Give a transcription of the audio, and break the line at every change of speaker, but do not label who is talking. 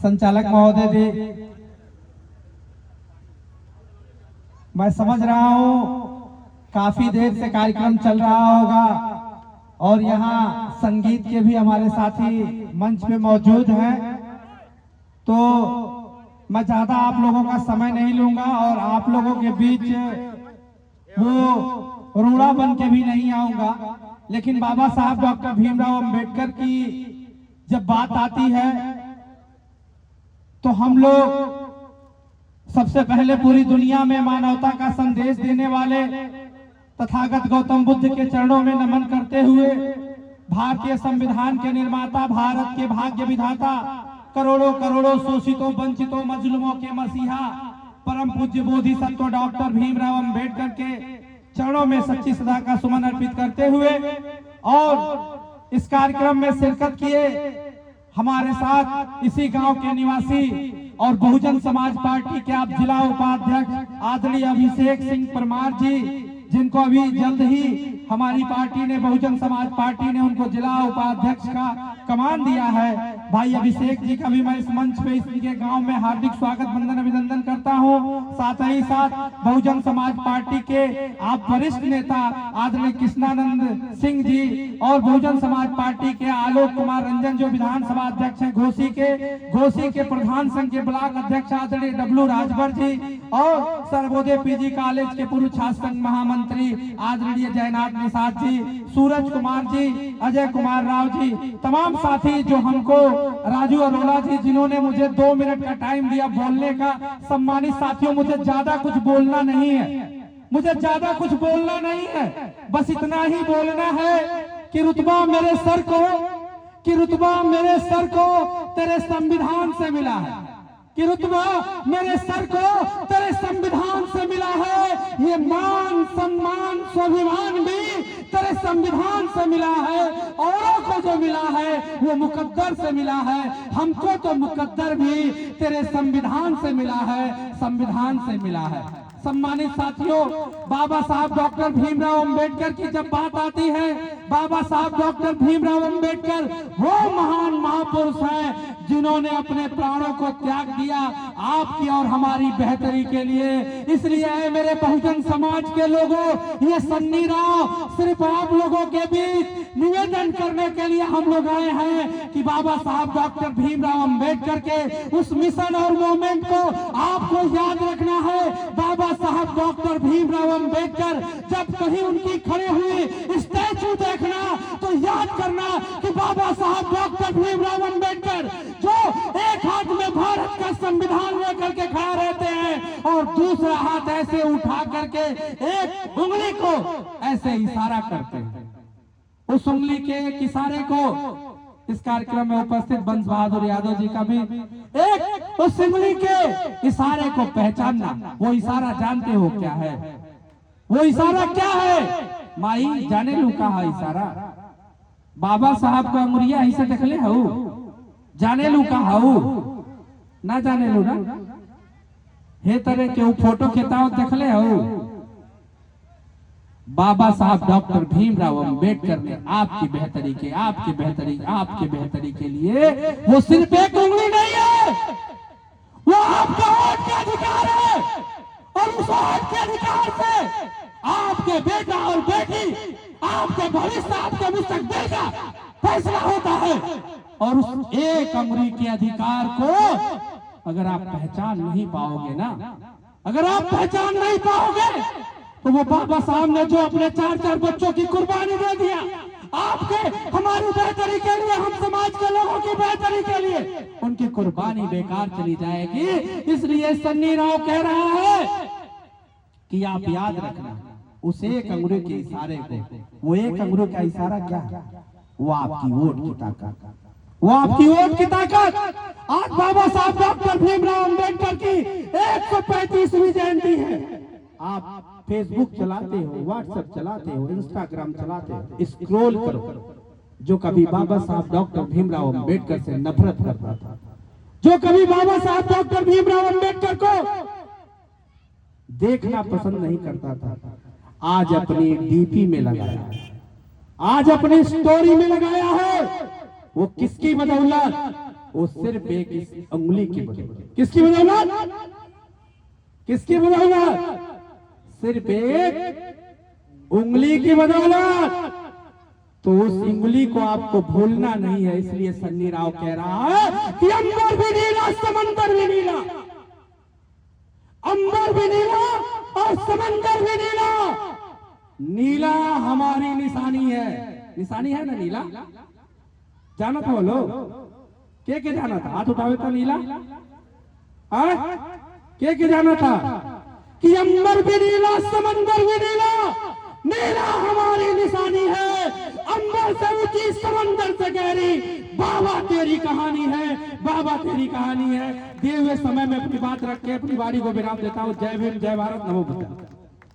संचालक महोदय जी, मैं समझ रहा हूं काफी देर से कार्यक्रम चल रहा होगा और यहाँ संगीत के भी हमारे साथी मंच पे मौजूद हैं, तो मैं ज्यादा आप लोगों का समय नहीं लूंगा और आप लोगों के बीच वो रूड़ा बन के भी नहीं आऊंगा। लेकिन बाबा साहब डॉक्टर भीमराव अंबेडकर की जब बात आती है तो हम लोग सबसे पहले पूरी दुनिया में मानवता का संदेश देने वाले तथागत गौतम बुद्ध के चरणों में नमन करते हुए भारतीय संविधान के निर्माता, भारत के भाग्य विधाता, करोड़ों करोड़ों शोषितों, वंचितों, मजलूमों के मसीहा परम पूज्य बोधिसत्व डॉक्टर भीमराव अंबेडकर के चरणों में सच्ची श्रद्धा का सुमन अर्पित करते हुए और इस कार्यक्रम में शिरकत किए हमारे साथ इसी गांव के निवासी और बहुजन समाज पार्टी के आप जिला उपाध्यक्ष आदरणीय अभिषेक सिंह परमार जी, जिनको अभी जल्द ही हमारी पार्टी ने, बहुजन समाज पार्टी ने उनको जिला उपाध्यक्ष का कमान दिया है। भाई अभिषेक जी का भी मैं इस मंच पे इसके गांव में हार्दिक स्वागत, वंदन, अभिनंदन करता हूं। साथ ही साथ बहुजन समाज पार्टी के आप वरिष्ठ नेता आदरणीय कृष्णानंद सिंह जी और बहुजन समाज पार्टी के आलोक कुमार रंजन जो विधानसभा अध्यक्ष हैं घोसी के प्रधान संघ के ब्लॉक अध्यक्ष आदरणीय डब्लू राजभर जी और सर्वोदय पीजी कॉलेज के पूर्व छात्र संघ महामंत्री आदरणीय जयनाथ निषाद जी, सूरज कुमार जी, अजय कुमार राव जी, तमाम साथी जो हमको, राजू अरोड़ा जी जिन्होंने मुझे 2 मिनट का टाइम दिया बोलने का। सम्मानित साथियों, मुझे ज्यादा कुछ बोलना नहीं है, मुझे ज्यादा कुछ बोलना नहीं है, बस इतना ही बोलना है कि रुतबा मेरे सर को तेरे संविधान से मिला है, कि रुतबा मेरे सर को तेरे संविधान से मिला है। ये मान, सम्मान, स्वाभिमान भी तेरे संविधान से मिला है। औरों को जो मिला है वो मुकद्दर से मिला है, हमको तो मुकद्दर भी तेरे संविधान से मिला है, संविधान से मिला है। सम्मानित साथियों, बाबा साहब डॉक्टर भीमराव अंबेडकर की जब बात आती है, बाबा साहब डॉक्टर भीमराव अंबेडकर वो महान महापुरुष हैं जिन्होंने अपने प्राणों को त्याग दिया आपकी और हमारी बेहतरी के लिए। इसलिए मेरे बहुजन समाज के लोगों, ये सन्नी राव सिर्फ आप लोगों के बीच निवेदन करने के लिए हम लोग आए हैं कि बाबा साहब डॉक्टर भीमराव अंबेडकर के उस मिशन और मूवमेंट को आपको याद रखना है। बाबा साहब डॉक्टर भीमराव अंबेडकर, जब कहीं उनकी खड़े हुई स्टैचू देखना तो याद करना कि बाबा साहब डॉक्टर भीमराव अंबेडकर जो एक हाथ में भारत का संविधान लेकर के खड़ा रहते हैं और दूसरा हाथ ऐसे उठा करके एक उंगली को ऐसे इशारा करते हैं। उस उंगली के इशारे को इस कार्यक्रम में उपस्थित बंस बहादुर यादव जी का भी एक उस उंगली के इशारे को पहचानना। वो इशारा जानते हो क्या है? वो इशारा क्या है? माई जाने लू का है इशारा? बाबा साहब का अंगुरिया ऐसे देखले हो? जाने लू का हो? ना जाने लू ना? हे तरह के फोटो खिंचाओ देखले हो? बाबा साहब डॉक्टर भीमराव अंबेडकर ने आपकी बेहतरी के लिए वो सिर्फ एक उंगली नहीं है, वो आपका वोट का अधिकार है और उस वोट के अधिकार से आपके बेटा और बेटी, आपके भविष्य, आपके मुस्तकबिल का फैसला होता है। और उस एक उंगली के अधिकार को अगर आप पहचान नहीं पाओगे ना, अगर आप पहचान नहीं पाओगे तो वो बाबा साहब ने जो अपने 4-4 बच्चों की कुर्बानी दे दिया आपके, हमारी बेहतरी के लिए, हम समाज के लोगों की बेहतरी के लिए, उनकी कुर्बानी बेकार चली जाएगी। इसलिए सन्नी राव कह रहा है कि आप याद रखना उस एक अंगुली के इशारे को। वो एक अंगुली का इशारा क्या है? वो आपकी वोट की ताकत, वो आपकी वोट की ताकत। आज बाबा साहब डॉक्टर भीमराव अंबेडकर की 135वीं जयंती है। आप फेसबुक चलाते हो, व्हाट्सएप चलाते हो, इंस्टाग्राम चलाते हो, स्क्रॉल करो। जो कभी बाबा साहब डॉक्टर भीमराव अंबेडकर से नफरत करता था, जो कभी बाबा साहब डॉक्टर भीमराव अंबेडकर को देखना पसंद नहीं करता था, आज अपनी डीपी में लगाया, आज अपनी स्टोरी में लगाया है। वो किसकी बदौलत? वो सिर्फ एक इस उंगली की बदौलत। किसकी बदौलत? किसकी बदौलत? सिर्फ एक उंगली की बदौलत। तो उस उंगली को आपको भूलना नहीं है। इसलिए सन्नी राव कह रहा है कि अंबर भी नीला समंदर भी नीला, अंबर भी नीला और समंदर भी नीला। नीला हमारी निशानी है। निशानी है ना नीला? जाना था बोलो, के जाना था? हाथ उठावे था नीला। के जाना था कि अंबर भी नीला समंदर भी नीला, नीला हमारी निशानी है। अंबर से ऊंची समंदर से गहरी बाबा तेरी कहानी है, बाबा तेरी कहानी है। दिए हुए समय में अपनी बात रख के अपनी बारी को विराम देता हूं। जय भीम, जय भारत, नमो बुद्धाय।